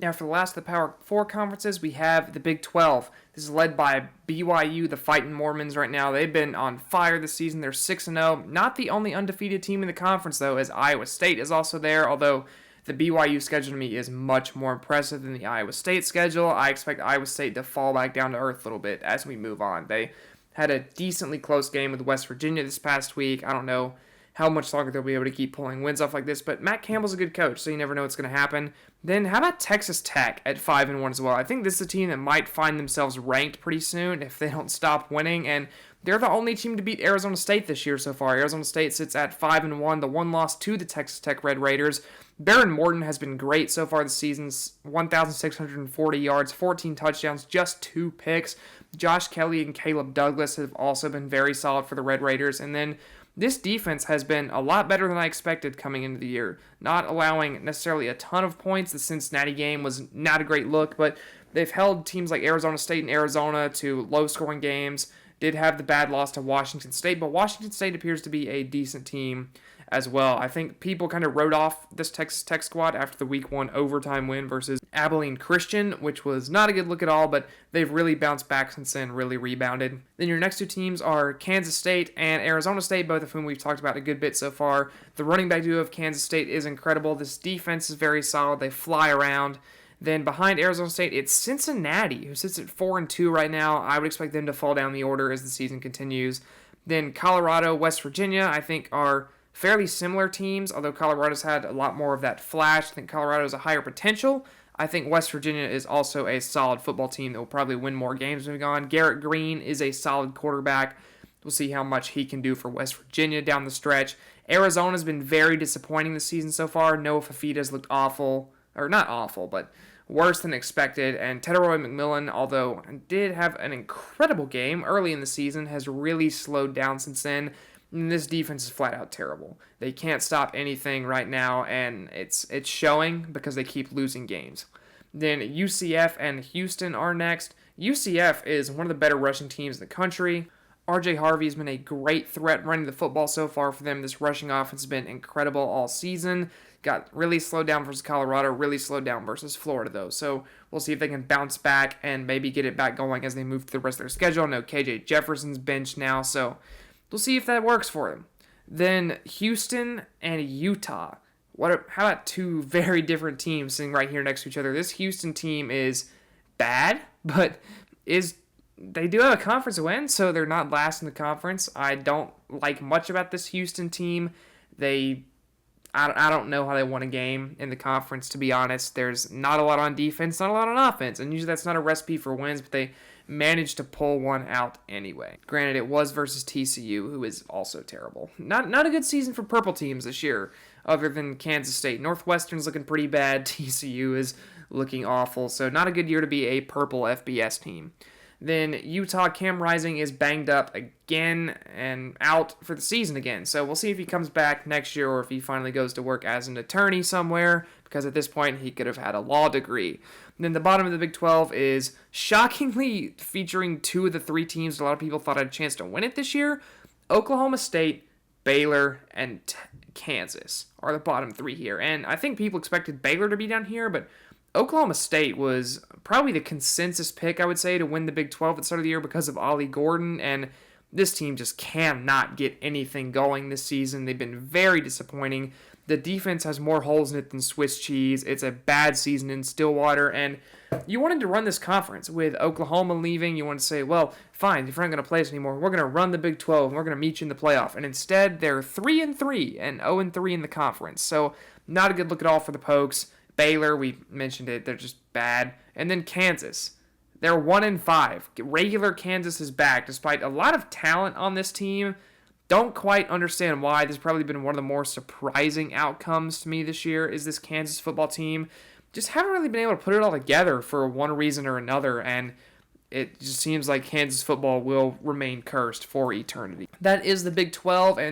Now, for the last of the Power 4 conferences, we have the Big 12. This is led by BYU, the Fighting Mormons right now. They've been on fire this season. They're 6-0. Not the only undefeated team in the conference, though, as Iowa State is also there, although the BYU schedule to me is much more impressive than the Iowa State schedule. I expect Iowa State to fall back down to earth a little bit as we move on. They had a decently close game with West Virginia this past week. I don't know how much longer they'll be able to keep pulling wins off like this, but Matt Campbell's a good coach, so you never know what's going to happen. Then how about Texas Tech at 5-1 as well? I think this is a team that might find themselves ranked pretty soon if they don't stop winning, and they're the only team to beat Arizona State this year so far. Arizona State sits at 5-1, the one loss to the Texas Tech Red Raiders. Baron Morton has been great so far this season, 1,640 yards, 14 touchdowns, just 2 picks. Josh Kelly and Caleb Douglas have also been very solid for the Red Raiders, and then this defense has been a lot better than I expected coming into the year. Not allowing necessarily a ton of points. The Cincinnati game was not a great look, but they've held teams like Arizona State and Arizona to low-scoring games. Did have the bad loss to Washington State, but Washington State appears to be a decent team as well. I think people kind of wrote off this Texas Tech squad after the Week 1 overtime win versus Abilene Christian, which was not a good look at all, but they've really bounced back since then, really rebounded. Then your next two teams are Kansas State and Arizona State, both of whom we've talked about a good bit so far. The running back duo of Kansas State is incredible. This defense is very solid. They fly around. Then behind Arizona State, it's Cincinnati, who sits at 4-2 right now. I would expect them to fall down the order as the season continues. Then Colorado, West Virginia, I think are fairly similar teams, although Colorado's had a lot more of that flash. I think Colorado has a higher potential. I think West Virginia is also a solid football team that will probably win more games moving on. Garrett Green is a solid quarterback. We'll see how much he can do for West Virginia down the stretch. Arizona's been very disappointing this season so far. Noah Fafita's looked awful, or not awful, but worse than expected. And Tedoroy McMillan, although did have an incredible game early in the season, has really slowed down since then. And this defense is flat out terrible. They can't stop anything right now, and it's showing because they keep losing games. Then UCF and Houston are next. UCF is one of the better rushing teams in the country. RJ Harvey has been a great threat running the football so far for them. This rushing offense has been incredible all season. Got really slowed down versus Colorado, really slowed down versus Florida, though. So we'll see if they can bounce back and maybe get it back going as they move to the rest of their schedule. I know KJ Jefferson's benched now, so we'll see if that works for them. Then Houston and Utah. How about two very different teams sitting right here next to each other? This Houston team is bad, but they do have a conference win, so they're not last in the conference. I don't like much about this Houston team. I don't know how they won a game in the conference, to be honest. There's not a lot on defense, not a lot on offense, and usually that's not a recipe for wins, but they managed to pull one out anyway. Granted, it was versus TCU, who is also terrible. Not a good season for purple teams this year, other than Kansas State. Northwestern's looking pretty bad. TCU is looking awful, so not a good year to be a purple FBS team. Then Utah, Cam Rising is banged up again and out for the season again. So we'll see if he comes back next year or if he finally goes to work as an attorney somewhere, because at this point he could have had a law degree. And then the bottom of the Big 12 is shockingly featuring two of the three teams a lot of people thought had a chance to win it this year. Oklahoma State, Baylor, and Kansas are the bottom three here. And I think people expected Baylor to be down here, but Oklahoma State was probably the consensus pick, I would say, to win the Big 12 at the start of the year because of Ollie Gordon, and this team just cannot get anything going this season. They've been very disappointing. The defense has more holes in it than Swiss cheese. It's a bad season in Stillwater, and you wanted to run this conference with Oklahoma leaving. You want to say, well, fine, if we're not going to play us anymore, we're going to run the Big 12, and we're going to meet you in the playoff. And instead, they're 3-3 and 0-3 in the conference. So not a good look at all for the Pokes. Baylor, we mentioned it, they're just bad. And then Kansas, they're 1-5. Regular Kansas is back, despite a lot of talent on this team. Don't quite understand why. This has probably been one of the more surprising outcomes to me this year, is this Kansas football team. Just haven't really been able to put it all together for one reason or another, and it just seems like Kansas football will remain cursed for eternity. That is the Big 12, and